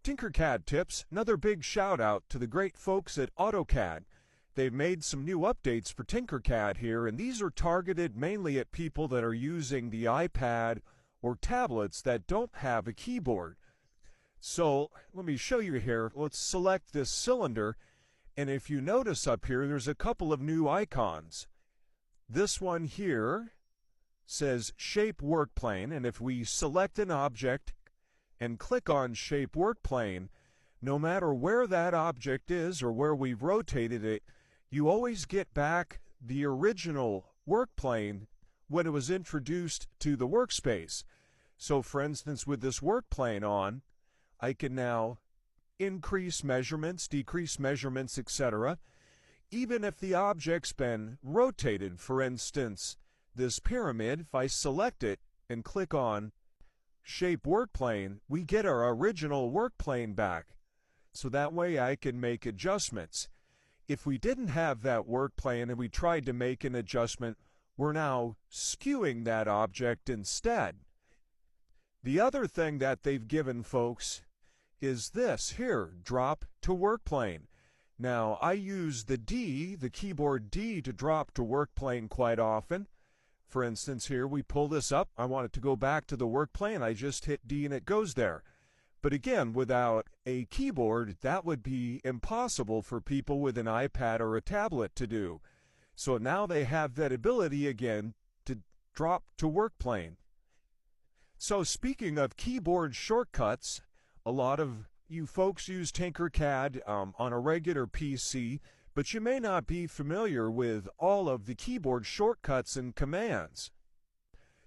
TinkerCAD tips, another big shout out to the great folks at AutoCAD. They've made some new updates for TinkerCAD here, and these are targeted mainly at people that are using the iPad or tablets that don't have a keyboard. So let me show you here. Let's select this cylinder, and if you notice up here, there's a couple of new icons. This one here says Shape Work Plane, and if we select an object and click on Shape Work Plane, no matter where that object is or where we've rotated it, you always get back the original work plane when it was introduced to the workspace. So for instance, with this work plane on, I can now increase measurements, decrease measurements, etc. Even if the object's been rotated. For instance, this pyramid, if I select it and click on Shape Work Plane, we get our original work plane back. So that way I can make adjustments. If we didn't have that work plane and we tried to make an adjustment, we're now skewing that object instead. The other thing that they've given folks is this here, drop to work plane. Now I use the D, the keyboard D, to drop to work plane quite often. For instance, here we pull this up. I want it to go back to the work plane. I just hit D and it goes there. But again, without a keyboard, that would be impossible for people with an iPad or a tablet to do. So now they have that ability again to drop to work plane. So speaking of keyboard shortcuts, a lot of you folks use TinkerCAD on a regular PC, but you may not be familiar with all of the keyboard shortcuts and commands.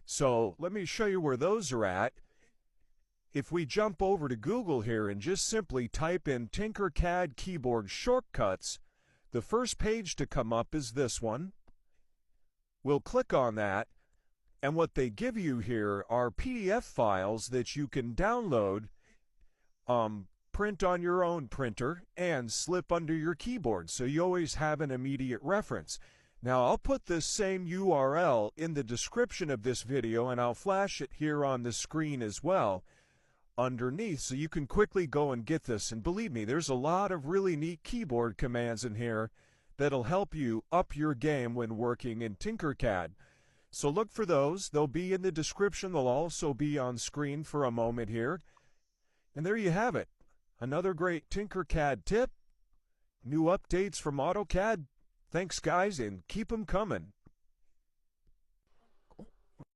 So let me show you where those are at. If we jump over to Google here and just simply type in TinkerCAD keyboard shortcuts, the first page to come up is this one. We'll click on that, and what they give you here are PDF files that you can download, print on your own printer, and slip under your keyboard, so you always have an immediate reference. Now I'll put this same URL in the description of this video, and I'll flash it here on the screen as well underneath, so you can quickly go and get this. And believe me, there's a lot of really neat keyboard commands in here that'll help you up your game when working in TinkerCAD. So look for those. They'll be in the description. They'll also be on screen for a moment here. And there you have it. Another great TinkerCAD tip. New updates from AutoCAD. Thanks, guys, and keep them coming.